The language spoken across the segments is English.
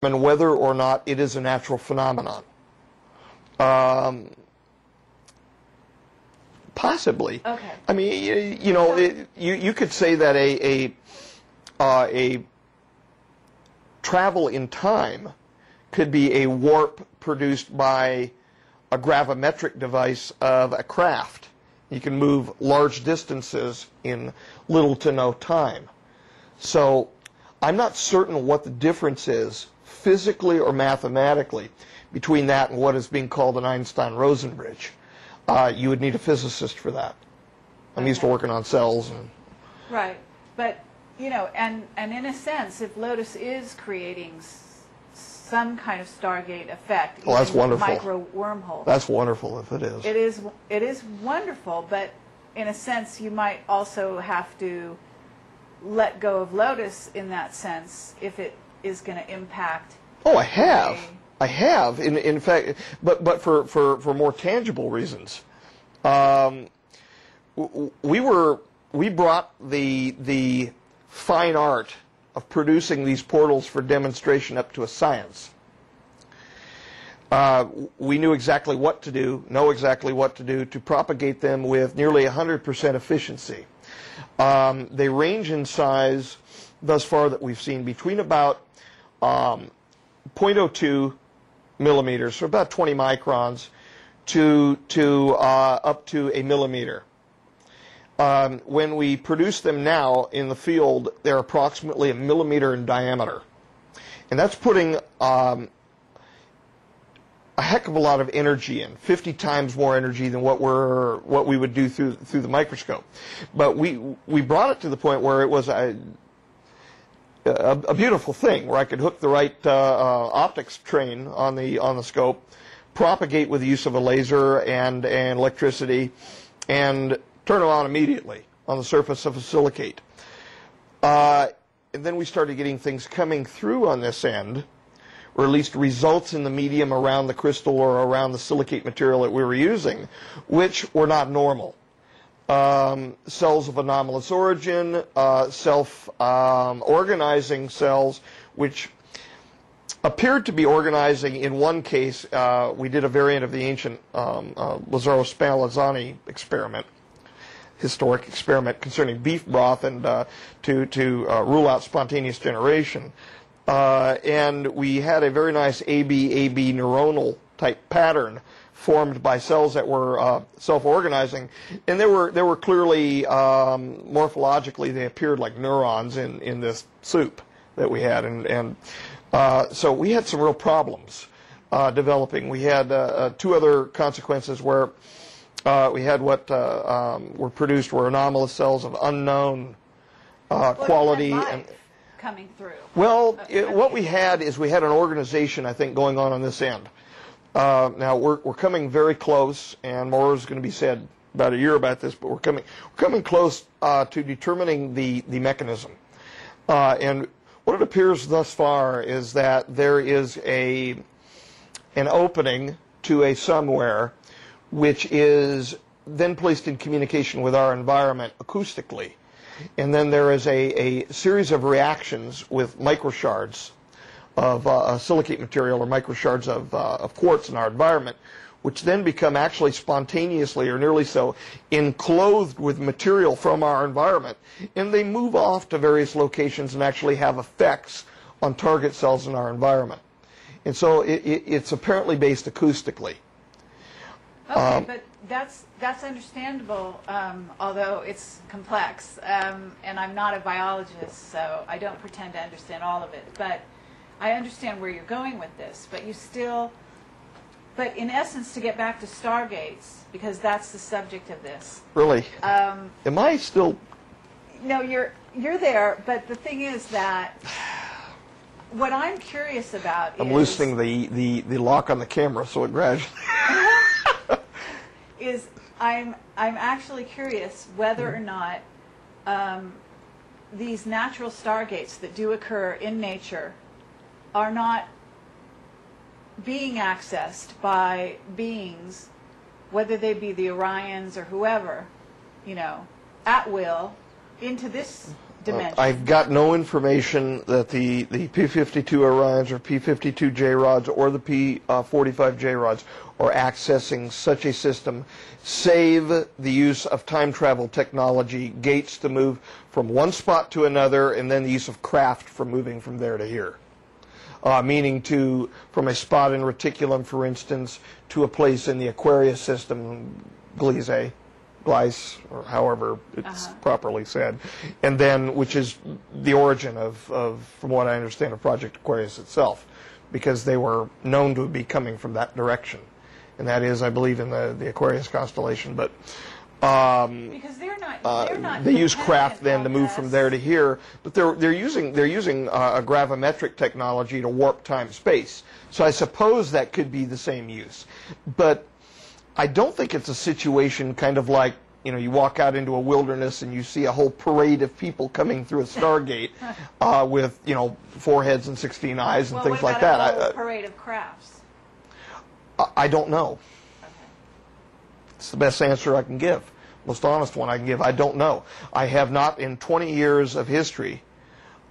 and whether or not it is a natural phenomenon. Possibly. Okay. I mean, you know, you could say that a travel in time could be a warp produced by a gravimetric device of a craft. You can move large distances in little to no time. So I'm not certain what the difference is, physically or mathematically, between that and what is being called an Einstein-Rosen bridge. You would need a physicist for that. I'm used to working on cells. And right. But, you know, and in a sense, if Lotus is creating some kind of Stargate effect, well, that's wonderful. Micro wormhole. That's wonderful if it is. It is wonderful, but in a sense, you might also have to let go of Lotus in that sense if it is going to impact. Oh, I have. I have. In fact, but for more tangible reasons. We brought the fine art of producing these portals for demonstration up to a science. We knew exactly what to do, know exactly what to do to propagate them with nearly 100% efficiency. They range in size, thus far that we've seen, between about 0.02 millimeters, so about 20 microns, to up to a millimeter. When we produce them now in the field, they're approximately a millimeter in diameter. And that's putting a heck of a lot of energy in, 50 times more energy than what we would do through the microscope. But we brought it to the point where it was a beautiful thing, where I could hook the right optics train on the scope, propagate with the use of a laser and electricity, and turn them on immediately on the surface of a silicate. And then we started getting things coming through on this end, or at least results in the medium around the crystal or around the silicate material that we were using, which were not normal. Cells of anomalous origin, self-organizing cells, which appeared to be organizing in one case. We did a variant of the ancient Lazaro-Spallanzani experiment, historic experiment concerning beef broth, and to rule out spontaneous generation. And we had a very nice AB neuronal type pattern formed by cells that were self-organizing, and they were clearly morphologically they appeared like neurons in this soup that we had, and so we had some real problems developing. We had two other consequences where we had what were produced were anomalous cells of unknown quality and coming through. Well, what we had is we had an organization, I think, going on this end. Now we're coming very close, and more is going to be said about a year about this, but we're coming close to determining the mechanism. And what it appears thus far is that there is an opening to a somewhere which is then placed in communication with our environment acoustically. And then there is a series of reactions with microshards of silicate material or microshards of quartz in our environment, which then become actually spontaneously or nearly so enclosed with material from our environment. And they move off to various locations and actually have effects on target cells in our environment. And so it's apparently based acoustically. Okay, but that's understandable, although it's complex. And I'm not a biologist, so I don't pretend to understand all of it. But I understand where you're going with this. But but in essence, to get back to Stargates, because that's the subject of this. Really? Am I still? No, you're there. But the thing is that what I'm curious about I'm loosening the lock on the camera, so it gradually. is I'm actually curious whether or not these natural stargates that do occur in nature are not being accessed by beings, whether they be the Orions or whoever, you know, at will, into this dimension. I've got no information that the P-52 Orions or P-52J rods or the P-45J rods are accessing such a system, save the use of time travel technology, gates to move from one spot to another, and then the use of craft for moving from there to here. Meaning from a spot in reticulum, for instance, to a place in the Aquarius system, Gliese, or however it's properly said, and then, which is the origin of, from what I understand, of Project Aquarius itself, because they were known to be coming from that direction. And that is, I believe, in the Aquarius constellation. But because they're not they use craft then to move from there to here, but they're using a gravimetric technology to warp time-space. So I suppose that could be the same use, but I don't think it's a situation kind of like, you know, you walk out into a wilderness and you see a whole parade of people coming through a Stargate with, you know, 4 heads and 16 eyes and things like that. What about a whole parade of crafts? I don't know. Okay. It's the best answer I can give. Most honest one I can give. I don't know. I have not, in 20 years of history,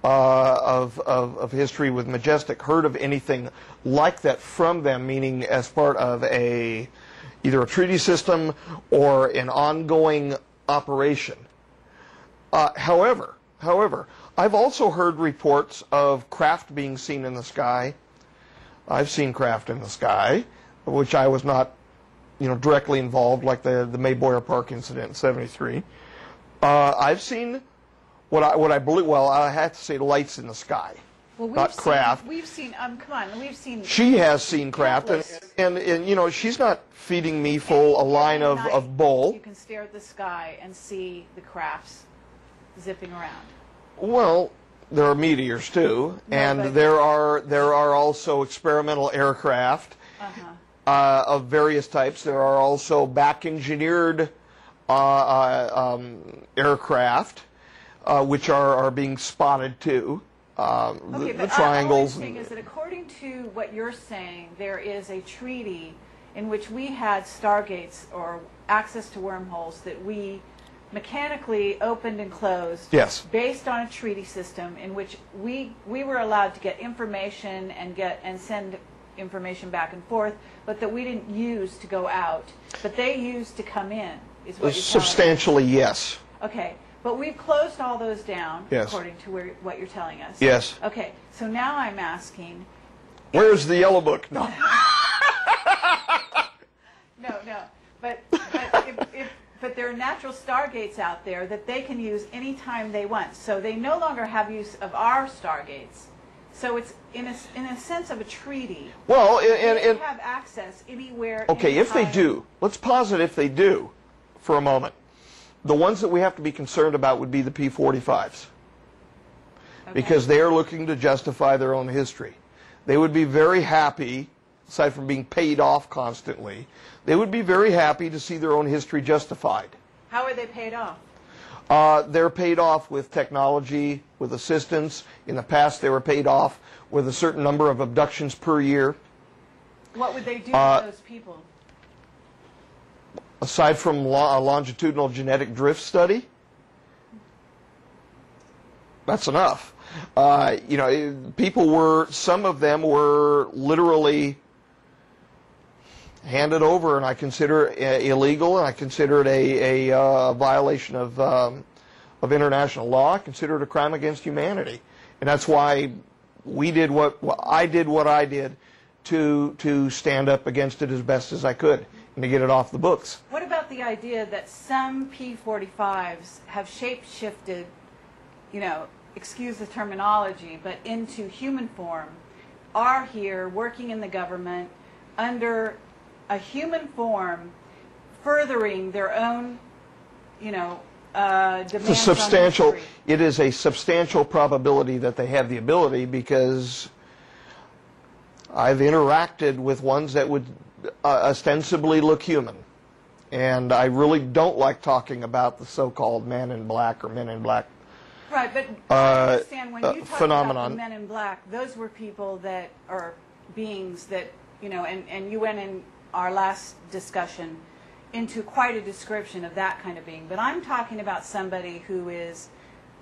of history with Majestic, heard of anything like that from them, meaning as part of either a treaty system or an ongoing operation. However, I've also heard reports of craft being seen in the sky. I've seen craft in the sky, which I was not, you know, directly involved, like the Mayboyer Park incident in '73. I've seen what I believe. Well, I have to say, lights in the sky. Well, not craft. We've seen. Come on, we've seen. She has seen craft, and you know, she's not feeding me a line of bull. You can stare at the sky and see the crafts zipping around. Well, there are meteors too, and there are also experimental aircraft of various types. There are also back-engineered aircraft, which are being spotted too. The triangles. All I'm saying is that according to what you're saying, there is a treaty in which we had stargates or access to wormholes that we mechanically opened and closed. Yes. Based on a treaty system in which we were allowed to get information and send information back and forth, but that we didn't use to go out, but they used to come in. Is what you're substantially, yes. Okay. But we've closed all those down, yes, according to what you're telling us. Yes. Okay, so now I'm asking... Where's the yellow book? No. No. But there are natural stargates out there that they can use anytime they want. So they no longer have use of our stargates. So it's in a sense of a treaty. Well, they have access anywhere. Okay, if they do, let's posit if they do for a moment. The ones that we have to be concerned about would be the P-45s, because they are looking to justify their own history. They would be very happy, aside from being paid off constantly, they would be very happy to see their own history justified. How are they paid off? They're paid off with technology, with assistance. In the past, they were paid off with a certain number of abductions per year. What would they do to those people? Aside from a longitudinal genetic drift study, that's enough. You know, some of them were literally handed over, and I consider it illegal, and I consider it a violation of international law. I consider it a crime against humanity, and that's why I did what I did to stand up against it as best as I could, and to get it off the books. What about the idea that some P-45s have shape-shifted, you know, excuse the terminology, but into human form, are here working in the government under a human form, furthering their own, you know, demands on history? It is a substantial probability that they have the ability, because I've interacted with ones that would ostensibly look human, and I really don't like talking about the so-called man in black or men in black. Right, but I understand when you talk phenomenon. about the men in black, those were people that are beings that, you know, and you went in our last discussion into quite a description of that kind of being. But I'm talking about somebody who is